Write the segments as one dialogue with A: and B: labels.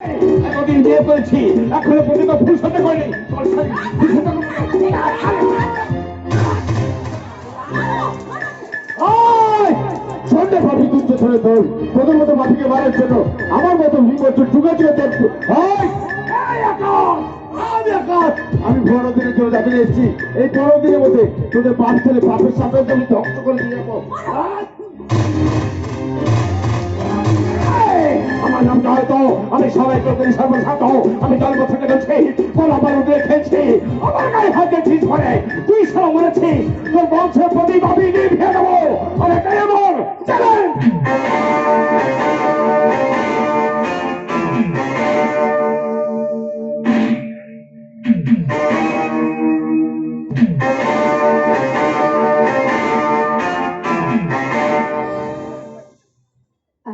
A: এতদিন বিয়ে করেছি, এখনো পর্যন্ত ফুল সাথে করেনি। সন্ধ্যা ভাবি দুধ ধরে তোল তোদের মতো মাটিকে মারার জন্য আমার মতো বিপর্য ঢুকেছিল দেখবো। আমি বড় দিনের জন্য দাবি এসেছি, এই বড় দিনের মধ্যে তোদের বাপ ছেলে বাপের সাথে আমি ধ্বংস করে দিয়ে যাবো। আমার নামটা হয়তো আমি সবাইকে সর্বসাত, আমি জন্ম থেকে গেছি গোলাপাল উঠে খেয়েছি, আমার গায়ে হাতে ঠিক করে তুই সব মরেছিস, তোর বংশের প্রতি আমি নিভিয়ে দেবো। আর এটাই আমার চ্যালেঞ্জ।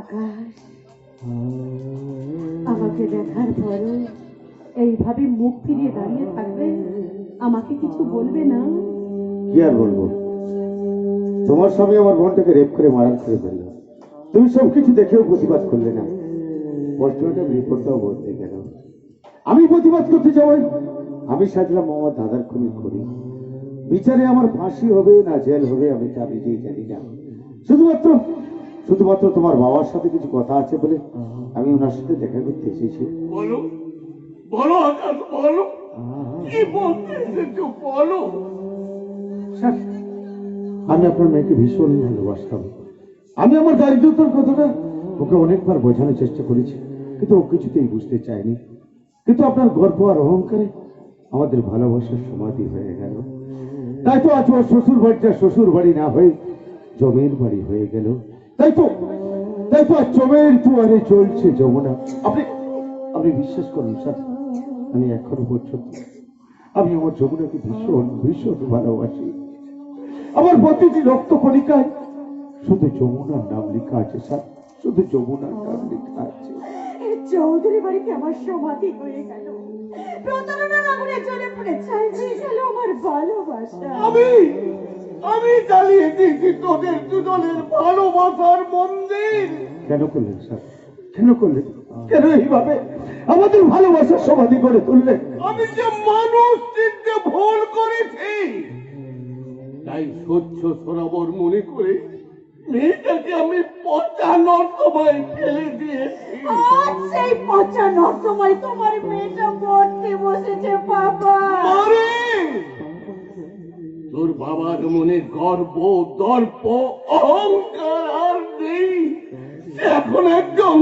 B: আকাশ, আমাকে দেখার পরও এইভাবে মুখ ফিরিয়ে দাঁড়িয়ে থাকবে, আমাকে কিছু বলবে না?
A: কি আর বলবো, তোমার স্বামী আমার বোনটাকে রেপ করে মারান করে ফেললো, তুমি সবকিছু দেখেও প্রতিবাদ করলে না। পোস্টমর্টম রিপোর্টটাও বলতে গেল, আমি প্রতিবাদ করতে যাই, আমি সাজলাম আমার দাদার খুনি করি। বিচারে আমার ফাঁসি হবে না জেল হবে আমি তা নিজেই জানি না। শুধুমাত্র শুধুমাত্র তোমার বাবার সাথে কিছু কথা আছে বলে আমি ওনার সাথে দেখা করতে এসেছি। বলো বলো আকাশ, বলো কি বলতে এসেছো, বলো। আমি আপনার মেয়েকে ভীষণ ভালোবাসতাম, আমি আমার দারিদ্রতার কথাটা ওকে অনেকবার বোঝানোর চেষ্টা করেছি, কিন্তু ও কিছুতেই বুঝতে চায়নি। কিন্তু আপনার গর্ব আর অহংকারে আমাদের ভালোবাসার সমাধি হয়ে গেল। তাই তো আজ ওর শ্বশুর বাড়িটা শ্বশুর বাড়ি না হয়ে জমের বাড়ি হয়ে গেল। তাই তো আজ জমের দুয়ারে চলছে যমুনা। আপনি আপনি বিশ্বাস করুন স্যার, আমি এখনো পর্যন্ত আমি আমার যমুনাকে ভীষণ ভীষণ ভালোবাসি। আমার প্রতিটি রক্ত কণিকায় শুধু যমুনার নাম লেখা আছে স্যার, শুধু যমুনার নাম লেখা আছে।
B: চৌধুরী বাড়িতে আমার সমাধি হয়ে গেল, প্রতারণার আগুনে জ্বলে পড়ে ছাই হয়ে গেল আমার ভালোবাসা।
A: আমি জ্বালিয়ে দিয়েছি তোদের দুজনের ভালোবাসার মন্দির। কেন করলেন স্যার, কেন করলেন, কেন এইভাবে আমাদের ভালোবাসার সমাধি করে তুললেন? আমি যে মানুষ চিনতে ভুল করেছি, তাই স্বচ্ছ সরাবর মনে করে মেয়েটাকে আমি পচা নর্দমায় ফেলে দিয়েছি।
B: আজ সেই পচা নর্দমায় তোমার মেয়েটা মরতে বসেছে বাবা।
A: তোর বাবার মনে গর্ব দর্প অহংকার আর নেই, এখন একদম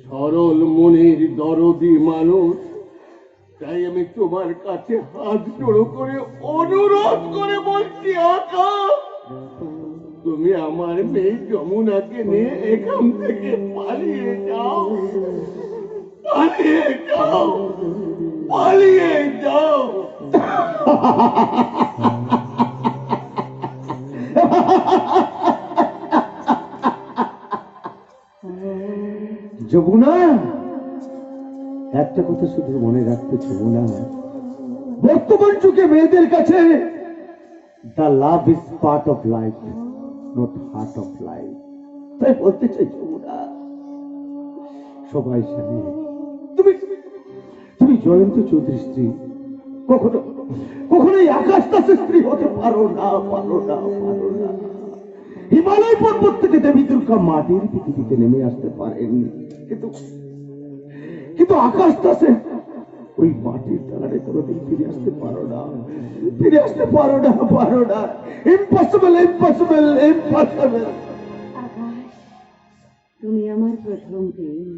A: সরল মনের দরদি মানুষ। তাই আমি তোমার কাছে হাত জোড়ো করে অনুরোধ করে বলছি, আকাশ তুমি আমার মেয়ে যমুনাকে নিয়ে এখান থেকে পালিয়ে যাও, পালিয়ে যাও, পালিয়ে যাও। যমুনা, একটা কথা শুধু মনে রাখতে, যমুনা, বর্তমান যুগে মেয়েদের কাছে the love is part of life, not heart of life. তাই বলতে চাই যমুনা, সবাই জানে তুমি তুমি জয়ন্ত চৌধুরী স্ত্রী, কখনো কখনোই আকাশ দাসের স্ত্রী হতে পারো না, পারো না, পারো না। হিমালয় পর্বত থেকে দেবী দুর্গা মাটির পৃথিবীতে নেমে আসতে পারেন, কিন্তু কিন্তু আকাশ দাসের ওই মাটির তলারে কোনোদিন ফিরে আসতে পারো না, ফিরে আসতে পারো না, পারো না। Impossible, impossible, impossible.
B: আকাশ, তুমি আমার প্রথম প্রেম,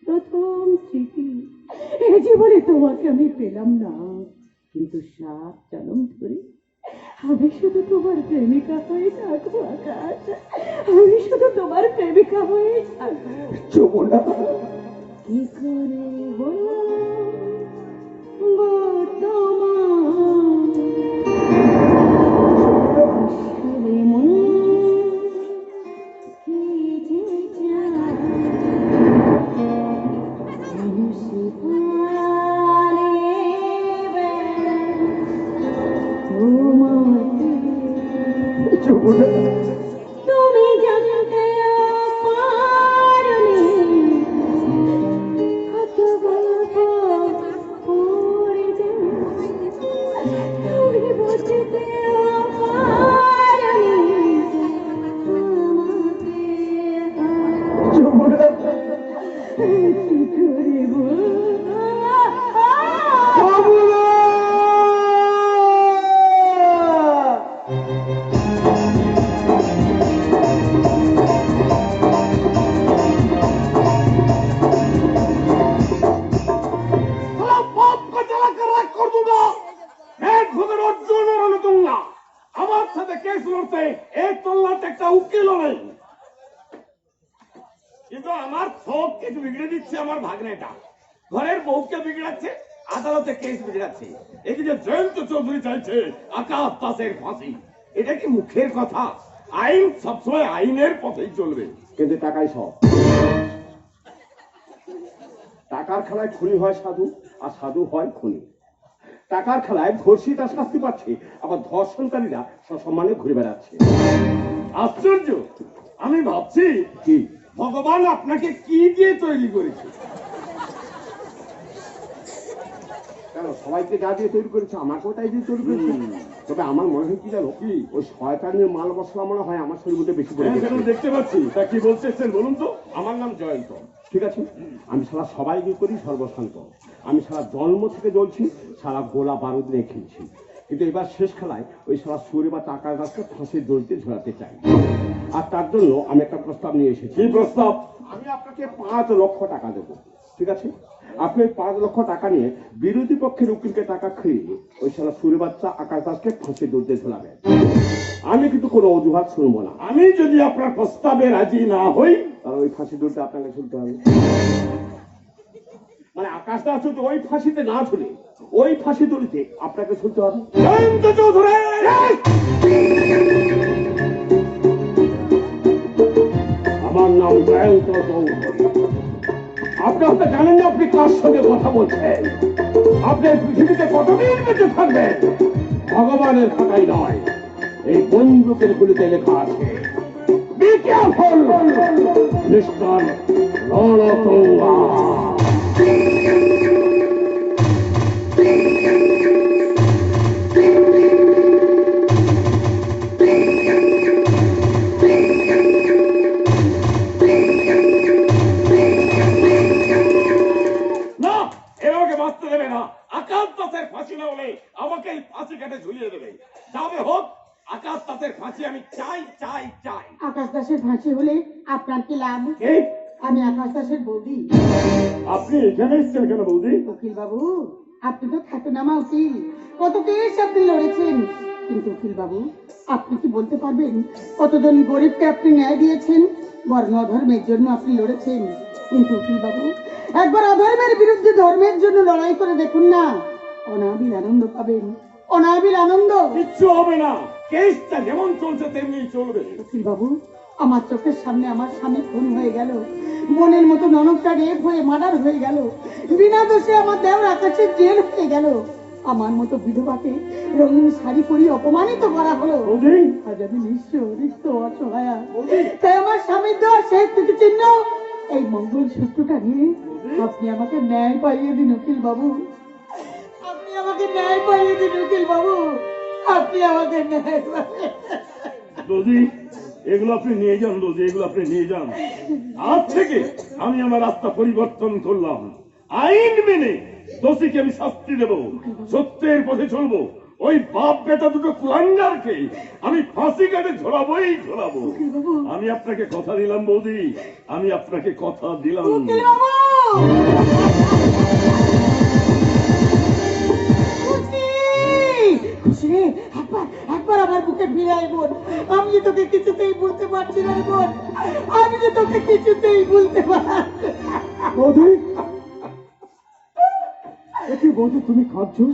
B: প্রথম স্মৃতি। এই জীবনে তোমাকে আমি পেলাম না, কিন্তু 7 জন্ম ধরে আমি শুধু তোমার প্রেমিকা হয়ে থাকবো। আকাশ, আমি শুধু তোমার প্রেমিকা হয়ে থাকবো।
A: যমুনা,
B: কি করে বলবো তোমার আসলে মন কি যে চায়, মানুষে পালিয়ে তোমাকে।
A: যমুনা,
B: তুমি জানতে পারোনি কি করিব
C: আমার সাথে কেস লড়তে এই তল্লাট একটা উকিল নেই, কিন্তু আমার সব কিছু বিগড়ে দিচ্ছে আমার ভাগ্নেটা। ঘরের বউকে বিগড়াচ্ছে, আদালতে কেস বিগড়াচ্ছে। এদিকে জয়ন্ত চৌধুরী চাইছে আকাশ দাসের ফাঁসি। এটা কি মুখের কথা? আইন সবসময় আইনের পথেই চলবে,
A: কিন্তু টাকাই সব। টাকার খেলায় খুনি হয় সাধু, আর সাধু হয় খুনি। টাকার খেলায় ধর্ষিতা শাস্তি পাচ্ছে, আবার ধর্ষণকারীরা সসম্মানে ঘুরে বেড়াচ্ছে।
C: আশ্চর্য! আমি ভাবছি
A: কি
C: ভগবান আপনাকে কি দিয়ে তৈরি করেছে?
A: কেন সবাইকে যা দিয়ে তৈরি করেছে আমাকেও তাই দিয়ে তৈরি করেছে। তবে আমার মনে হয় কি জানো, কি ওই শয়তানের মাল মশলা মনে হয় আমার শরীর মধ্যে বেশি পড়ে গেছে।
C: দেখতে পাচ্ছি, তা কি বলতেছেন বলুন তো?
A: আমার নাম জয়ন্ত, ঠিক আছে? আমি সারা সবাইকে করি সর্বশান্ত। আমি সারা জন্ম থেকে জ্বলছি, সারা গোলা বারুদ নিয়ে খেলছি, কিন্তু এবার শেষ খেলায় ওই সারা সুরে বা টাকার গাছকে ফাঁসির দড়িতে ঝোলাতে চাই। আর তার জন্য আমি একটা প্রস্তাব নিয়ে এসেছি।
C: কি প্রস্তাব?
A: আমি আপনাকে 5 লক্ষ টাকা দেবো, ঠিক আছে? আপনি 5 লক্ষ টাকা নিয়ে বিরোধী পক্ষের উকিলকে টাকা খেয়ে ওই সারা সুরে বাচ্চা আকাশ দাসকে ফাঁসির দড়িতে ঝোলাবেন। আমি কিন্তু কোনো অজুহাত শুনবো না।
C: আমি যদি আপনার প্রস্তাবে রাজি না হই,
A: তাহলে ওই ফাঁসির দড়িতে আপনাকে ঝুলতে হবে। মানে আকাশ দাস যদি ওই ফাঁসিতে না ঝুলে ওই ফাঁসি দড়িতে আপনাকে ঝুলতে হবে।
C: জয়ন্ত চৌধুরী!
A: আমার নাম জয়ন্ত চৌধুরী। আপনি হয়তো জানেন না আপনি কার সঙ্গে কথা বলছেন। আপনি পৃথিবীতে কতদিন বেঁচে থাকবেন ভগবানের খাতায় নয়, এই বন্দুকের গুলিতে লেখা আছে বি কেয়ারফুল মিস্টার রণতুঙ্গা।
C: না, এভাবে বাঁচতে দেবে না। আকাশ দাসের ফাঁসি না হলে আমাকে এই ফাঁসি কাটে ঝুলিয়ে দেবে। যাবে হোক, আকাশ দাসের ফাঁসি আমি চাই চাই চাই।
B: আকাশ দাসের ফাঁসি হলে আপনার কি লাভ?
C: এই,
B: আমি আকাশ দাসের বৌদি।
C: আপনি এখানে এসছেন কেন বৌদি?
B: উকিল বাবু, আপনি তো খ্যাতনামা উকিল, কত কেস আপনি লড়েছেন। কিন্তু উকিল বাবু, আপনি কি বলতে পারবেন কতজন গরিবকে আপনি ন্যায় দিয়েছেন? বর্ণ অধর্মের জন্য আপনি লড়েছেন, কিন্তু উকিল বাবু একবার অধর্মের বিরুদ্ধে ধর্মের জন্য লড়াই করে দেখুন না, অনাবিল আনন্দ পাবেন, অনাবিল আনন্দ।
C: কিচ্ছু হবে না, কেসটা যেমন চলছে তেমনি চলবে।
B: উকিল বাবু, আমার চোখের সামনে আমার স্বামী খুন হয়ে গেল, বোনের মতো ননদটা রেপ হয়ে মার্ডার হয়ে গেল, বিনা দোষে আমার দেওর আকাশে জেল হয়ে গেল, আমার মতো বিধবাকে রঙিন শাড়ি পরিয়ে অপমানিত করা হলো।
C: বৌদি,
B: আজ আমি নিঃস্ব রিক্ত অসহায়া, তাই আমার স্বামীর দেওয়া শেষ চিহ্ন এই মঙ্গল সূত্রটা নিয়ে আপনি আমাকে ন্যায় পাইয়ে দিন উকিল বাবু, আপনি আমাকে ন্যায় পাইয়ে দিন উকিল বাবু, আপনি আমাকে ন্যায় পাইয়ে।
C: বৌদি, এগুলো আপনি নিয়ে যান বৌদি, এগুলো আপনি নিয়ে যান। আজ থেকে আমি আমার রাস্তা পরিবর্তন করলাম। আইন মেনে দোষীকে আমি শাস্তি দেব, সত্যের পথে চলবো। ওই বাপ বেটা দুটো কুলাঙ্গারকে আমি ফাঁসি কাটে ঝোলাবোই ঝোলাবো। আমি আপনাকে কথা দিলাম বৌদি, আমি আপনাকে কথা দিলাম।
B: উকিল বাবু! খুশি রে, একবার আমার বুকে ফিরে আয় বোন, আমি যে তোকে কিছুতেই বলতে পারছি না রে বোন, আমি যে তোকে কিছুতেই বলতে পারছি না।
A: বৌদি, একই বৌদি তুমি কাঁদছো?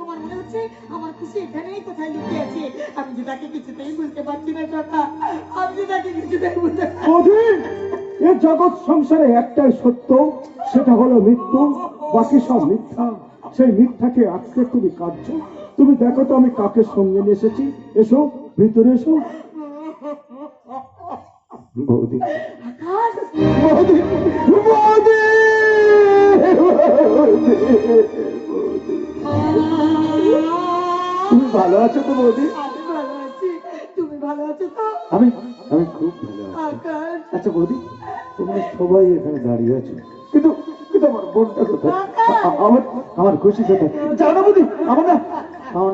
B: আমার মনে হচ্ছে আমার খুশি এখানেই কোথায় লুকিয়ে আছে, আমি যে তাকে কিছুতেই বলতে পারছি না সখা, আমি যে তাকে কিছুতেই বলতে পারছি না।
A: বৌদি, এ জগৎ সংসারে একটাই সত্য, সেটা হলো মৃত্যু, বাকি সব মিথ্যা। সেই মিথ্যাকে আজকে তুমি কাঁদছো। তুমি দেখো তো আমি কাকে সঙ্গে নিয়ে এসেছি। এসো ভিতরে এসো। বৌদি,
B: আকাশ,
A: বৌদি, বৌদি, তুমি ভালো আছো তো বৌদি?
B: আমি ভালো আছি, তুমি ভালো আছো তো?
A: আমি আমি খুব ভালো আছি।
B: আকাশ,
A: আচ্ছা বৌদি, তোমরা সবাই এখানে দাঁড়িয়ে আছো, কিন্তু কিন্তু আমার বোনটা কোথায়? আমার আমার খুশি কোথায় জানো বুঝি? আমার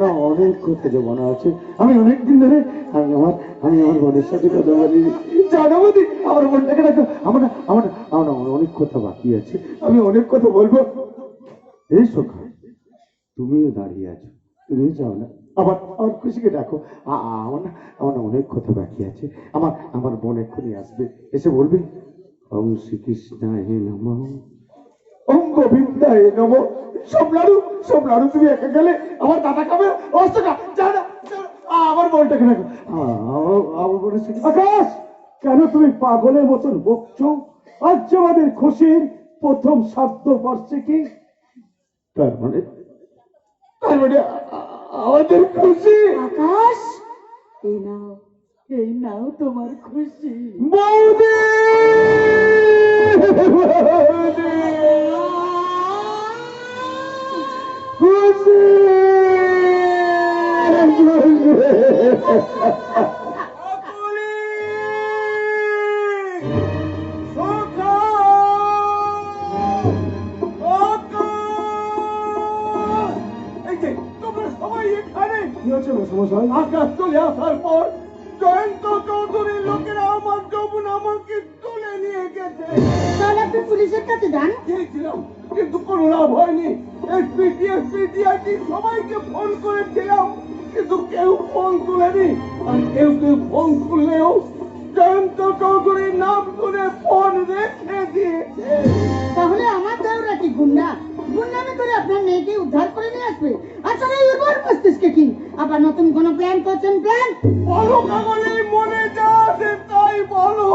A: না অনেক কথা জমানো আছে। আমি অনেকদিন ধরে আমি আমার বোনের সাথে কথা বলি, জানো বুঝি? আমার বোনটাকে রাখো। আমার অনেক কথা বাকি আছে, আমি অনেক কথা বলবো। এই সখা, তুমিও দাঁড়িয়ে আছো, তুমি যাও না, আমার খুশিকে ডাকো। আমার না অনেক কথা বাকি আছে। আমার বোন এক্ষুনি আসবে, এসে বলবে ওম শ্রীকৃষ্ণায় নমঃ, ওম গোবিন্দায় নমঃ। সব লাড়ু তুমি একা গেলে, আমার দাদা খাবে। অস্তকা যা না, আমার বোনটাকে ডাকো। আমার বোনের সাথে আকাশ, কেন তুমি পাগলের মতন বকছো? আজ যে আমাদের খুশির প্রথম শব্দ বার্ষিকী, তার মানে আমাদের খুশি।
B: আকাশ, এই নাও তোমার খুশি।
A: বৌদি, খুশি।
C: আকাশ চলে আসার পর জয়ন্ত চৌধুরীর লোকেরা আমার যৌবন আমাকে তুলে নিয়ে গেছে।
B: তাহলে আপনি পুলিশের কাছে যান।
C: গিয়েছিলাম, কিন্তু কোনো লাভ হয়নি। এসপি সবাইকে ফোন করেছিলাম, কিন্তু কেউ ফোন তুলেনি। আর কেউ ফোন তুললেও জয়ন্ত চৌধুরীর নাম শুনে ফোন রেখে দিয়েছে।
B: তাহলে আমার দেওরা কি গুন্ডামি করে আপনার মেয়েকে উদ্ধার করে নিয়ে আসবে? আসলে এবার মস্তিষ্কে কি আবার নতুন কোন প্ল্যান করছেন? প্ল্যান
C: বলো কাগজে, মনে যা আছে তাই বলো,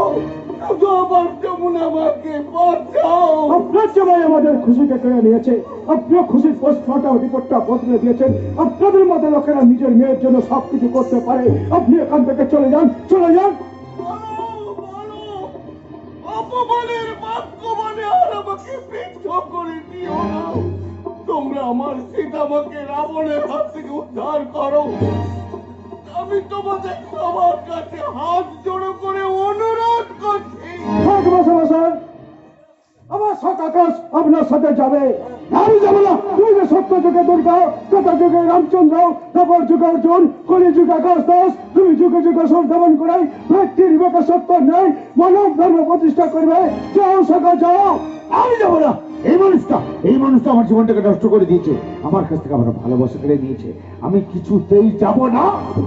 C: শুধু আমার যমুনামাকে বাঁচাও।
D: আপনার জামাই আমাদের খুশিকে কেড়ে নিয়েছে, আপনিও খুশির পোস্টমর্টম রিপোর্টটা বদলে দিয়েছেন। আপনাদের মতো লোকেরা নিজের মেয়ের জন্য সবকিছু করতে পারে। আপনি এখান থেকে চলে যান।
C: বলো, অপমানের বাক্য মানে আর আমাকে বিদ্ধ করে দিও না। তোমরা আমার সীতামাকে রাবণের হাত থেকে উদ্ধার করো। আমি তোমাদের সবার কাছে হাত জোড়ো করে অনুরোধ করছি।
D: আমার শখ আকাশ আপনার সাথে যাবে। আমি যাবো না। তুমি যে সত্য যুগে দুর্গা, কৃত যুগে রামচন্দ্র, দ্বাপর যুগে অর্জুন, কলি যুগে আকাশ দাস, তুমি যুগে যুগে সব দমন করাই ব্যক্তির বিবেকে সত্য নেই, মানব ধর্ম প্রতিষ্ঠা করবে। যাও সকা যাও।
A: আমি যাবো না। এই মানুষটা আমার জীবনটাকে নষ্ট করে দিয়েছে, আমার কাছ থেকে আমার ভালোবাসা কেড়ে নিয়েছে। আমি কিছুতেই যাব না।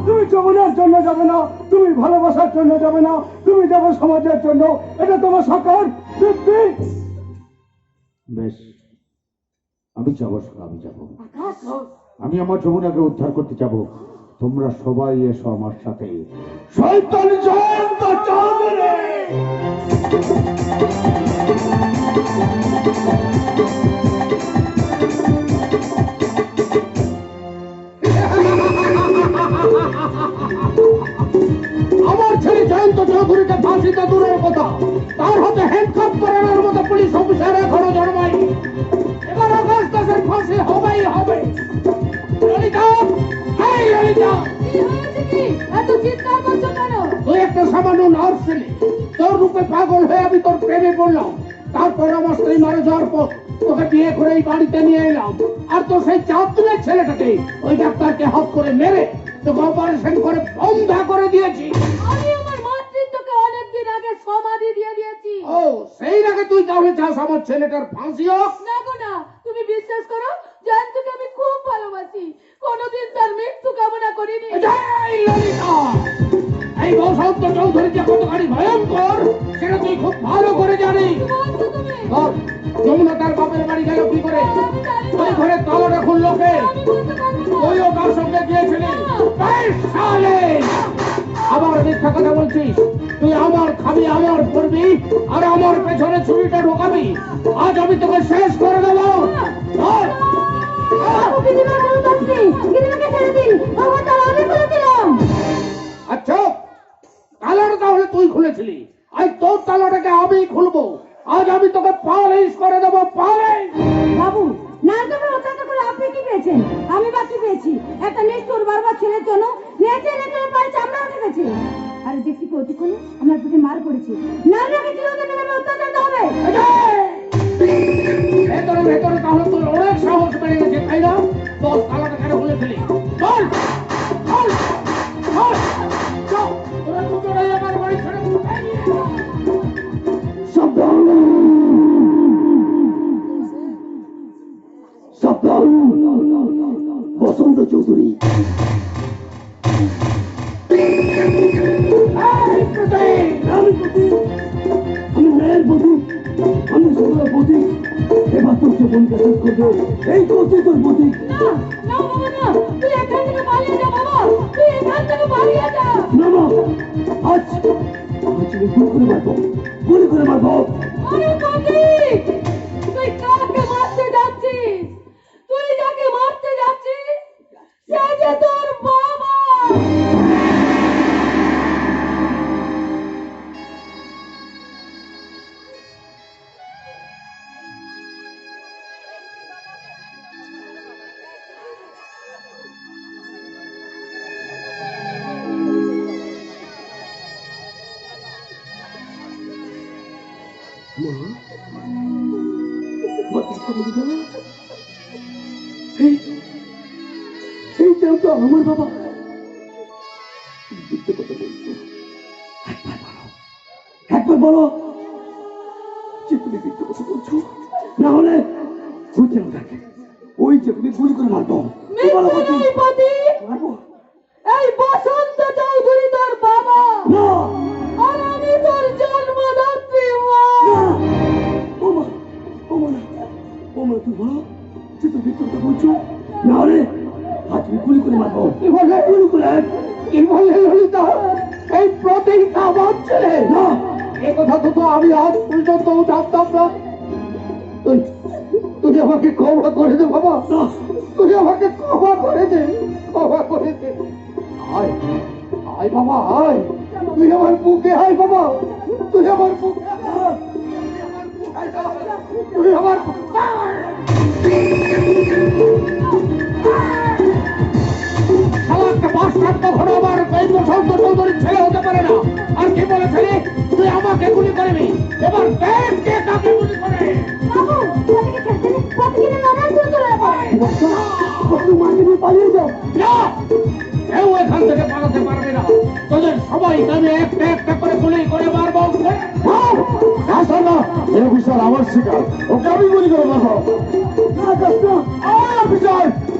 D: তুমি যমুনার জন্য যাবে না, তুমি ভালোবাসার জন্য যাবে না, তুমি যাবে সমাজের জন্য। এটা তোমার সরকার।
A: বেশ, আমি যাবো, আমি যাবো। আমি আমার যমুনাকে উদ্ধার করতে যাব। তোমরা সবাই এসো আমার সাথে। শয়তান জয়ন্ত চৌধুরী,
D: আমার ছেলে জয়ন্ত চৌধুরীকে ফাঁসিতে দূরের কথা, তার হাতে হ্যান্ডকাপ করানোর মতো পুলিশ অফিসার এখনো জন্মায়নি। এবার আগস্ট মাসের ফাঁসি হবেই হবে। ললিতা, এই ললিতা,
B: এত চিৎকার করছো কেন?
D: তুই একটা সামান্য নার্স ছিলি, তোর রূপে পাগল হয়ে আমি তোর প্রেমে পড়লাম। তারপর আমার স্ত্রী মারা যাওয়ার পর তোকে বিয়ে করে এই বাড়িতে নিয়ে এলাম। আর তোর সেই চাঁদুলের ছেলেটাকে ওই ডাক্তারকে হাত করে মেরে তোকে অপারেশন করে বন্ধা করে দিয়েছি।
B: আমি আমার মাতৃত্বকে অনেকদিন আগে সমাধি দিয়ে দিয়েছি।
D: ও, সেই আগে তুই তাহলে চাস আমার ছেলেটার ফাঁসি হোক?
B: না গো না, তুমি বিশ্বাস করো, জয়ন্তকে আমি খুব ভালোবাসি, কোনোদিন তার মৃত্যু কামনা করিনি।
D: এই ললিতা, এই বসন্ত চৌধুরী যে কতখানি ভয়ঙ্কর সেটা তুই খুব ভালো করে জানিস।
B: বলছো তুমি?
D: যমুনা তার বাপের বাড়ি গেল কি করে? ওই ঘরে তালাটা খুললো কে?
B: আমি বলতে পারবো না।
D: তুইও তার সঙ্গে গিয়েছিলি? বেশ সালে, আবার মিথ্যা কথা বলছিস। তুই আমার খাবি, আমার পড়বি, আর আমার পেছনে ছুরিটা ঢোকাবি। আজ আমি তোকে শেষ করে দেবো। ধর। আচ্ছা, তালাটা তাহলে তুই খুলেছিলি, আজ তোর তালাটাকে আমি খুলবো। আজ আমি তোকে পালিশ করে দেবো। পালিশ।
B: বাবু, না তোমরা অত্যাচার করে আপনি কি পেয়েছেন? আমি বা কি পেয়েছি? একটা নিষ্ঠুর বারবার ছেলের জন্য নেচে নেচে পায়ে চামড়া উঠে গেছে। আরে দেখছি কি অতিক্ষণে আমার পিঠে মার পড়েছে। না রেখেছিল দেখে আমি অত্যাচার
D: বসন্ত চৌধুরী। আমি প্রতীক, আমি ন্যায়ের প্রতীক, আমি সুন্দর প্রতীক। এবার তোর যে বোনকে শেষ করবে, এই করছি তোর প্রতীক।
B: না না বাবা না, তুই এখান থেকে পালিয়ে যা বাবা, তুই এখান থেকে পালিয়ে যা।
D: না না, আজ আমি গুলি করে মারবো, গুলি করে মারবো।
B: আরে প্রতীক, তুই কাকে মারতে যাচ্ছিস? তুই যাকে মারতে যাচ্ছিস সে যে তোর বাবা।
D: এইটাও তো আমার বাবা। মিথ্যে কথা বলছো, একবার বলো যে তুমি মিথ্যে কথা বলছো, না হলে ওই যে ওটাকে, ওই যে তুমি গুলি করে মারবো। বলো
B: মিথ্যে
D: বলছি,
B: নয় প্রতীক,
D: মারবো
B: এই বসন্ত চৌধুরী তোর বাবা,
D: না।
B: আর আমি তোর জন্মদাত্রী মা।
D: ও মা, ও মা না, ও মা, তুই বলো যে তুমি মিথ্যে কথা বলছো, না হলে আজ তুমি গুলি করে মারবো। কি বললে? গুলি করে? কি বললে ললিতা? এই প্রতীক আমার ছেলে না। এ কথা তো আমি আজ পর্যন্ত জানতাম না। তুই আমাকে ক্ষমা করে দে বাবা, তুই আমাকে ক্ষমা করে দে, ক্ষমা করে দে। আয় আয় বাবা, আয়, তুই আমার বুকে আয় বাবা, তুই আমার বুকে আয়, তুই আমার শালাকে বাসটার কখনো আমার এই বসন্ত চৌধুরীর ছেলে হতে পারে না। আর কি বলেছিলি তুই আমাকে গুলি করবি? এবার দেখ কে কাকে গুলি করে।
B: বাবু, প্রতীকে খেলতে নেই, প্রতীকে লড়াই শুরু করে
D: মাকে পালিয়ে যাও। কেউ এখান থেকে পালাতে পারবে না, তোদের সবাইকে আমি একটা একটা করে গুলি করে মারবো। এই বিশাল আমার শিকার, ওকে আমি গুলি করে মারবো।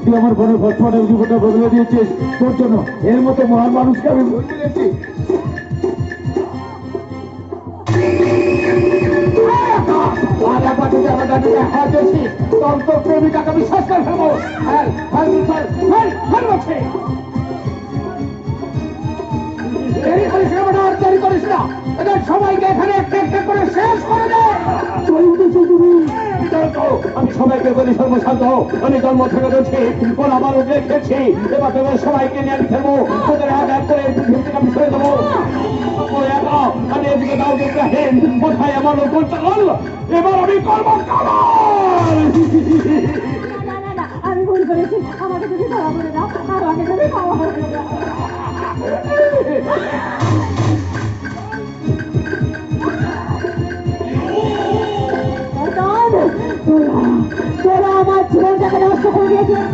D: তুই আমার বোনের বর্তমানের জীবনটা বদলে দিয়েছিস, তোর জন্য এর মতো মহান মানুষকে আমি ভুল দিয়েছি। প্রেমিকাকে আমি শেষ করে ফেলবো। দেরি করিস না বেটা, আর দেরি করিস না, এদের সবাইকে এখানে একটা একটা করে শেষ করে দে। আমি সবাইকে বলি সর্বশান্ত, আমি জন্ম থেকে রয়েছি, কোন আমার রেখেছি, এবার তোদের সবাইকে নিয়ে আমি ফেলবো, তোদের এক এক করে পৃথিবী থেকে আমি ছেড়ে দেবো। আমি এদিকে দাও দেখেন কোথায় আমার লোক চাল, এবার আমি করবো কালার।
B: না না না, আমি ভুল করেছি, আমাকে যদি ধরা পড়ে দাও, আমাকে যদি ক্ষমা করে দাও। তোরা আমার জীবনটাকে নষ্ট করে দিয়েছিস,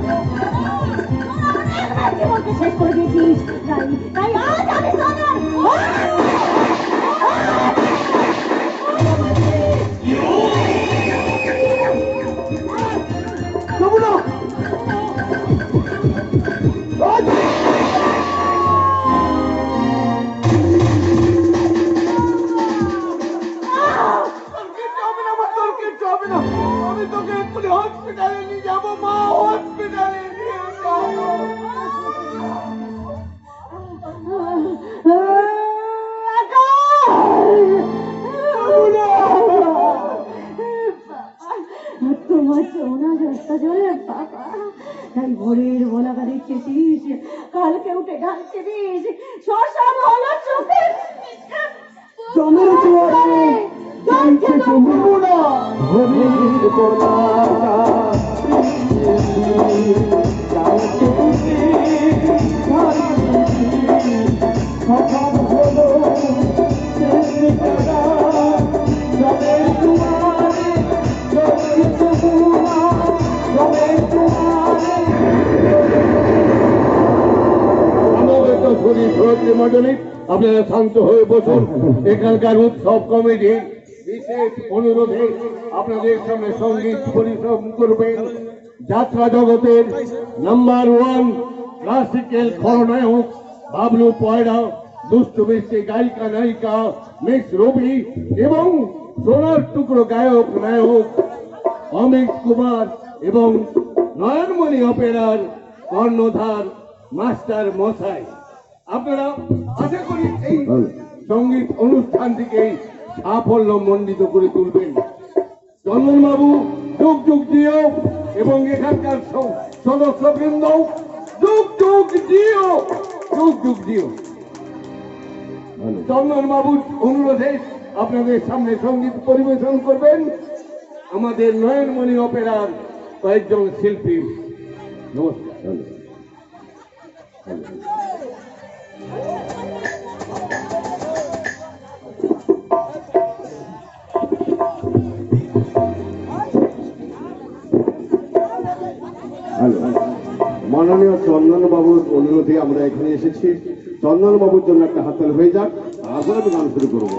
B: আমার জীবনকে শেষ করে দিয়েছিস, তাই আজ আমি তোদের
D: আমি তোকে এক্ষুনি হসপিটালে নিয়ে যাবো মা, হসপিটালে নিয়ে যাবো।
B: তোমার সোনা রাস্তা জলে বাবা, তাই ভোরের বলাকা দেখেছিস, কালকে উঠে ডাকছে দিস, শ্মশান হলো চোখের
D: জমের জোয়ারে জমছে যমুনা, ভোরের বলাকা সকাল হলো জমের জোয়ারে জমছে যমুনা, জমের জোয়ারে। সমবেত শরীর সরকারি মণ্ডলী, আপনারা শান্ত হয়ে বসুন। এখানকার উৎসব কমিটি বিশেষ অনুরোধে আপনাদের সামনে সঙ্গীত পরিশ্রম করবেন
A: যাত্রা জগতের নাম্বার 1 ক্লাসিক্যাল খলনায়ক বাবলু পয়রা, দুষ্টু মিষ্টি গায়িকা নায়িকা মিস রবি এবং সোনার টুকরো গায়ক নায়ক অমিত কুমার এবং নয়নমণি অপেরার কর্ণধার মাস্টার মশাই। আপনারা আশা করি এই সঙ্গীত অনুষ্ঠানটিকে সাফল্য মণ্ডিত করে তুলবেন। চন্দনবাবু যুগ যুগ জিও এবং এখানকার সদস্যবৃন্দ যুগ যুগ জিও, যুগ যুগ জিও। চন্দনবাবুর অনুরোধে আপনাদের সামনে সঙ্গীত পরিবেশন করবেন আমাদের নয়নমণি অপেরার কয়েকজন শিল্পী। নমস্কার।
D: মাননীয় চন্দন বাবুর অনুরোধে আমরা এখানে এসেছি। চন্দন বাবুর জন্য একটা হাততালি হয়ে যাক, তারপরে আমি গান শুরু করবো।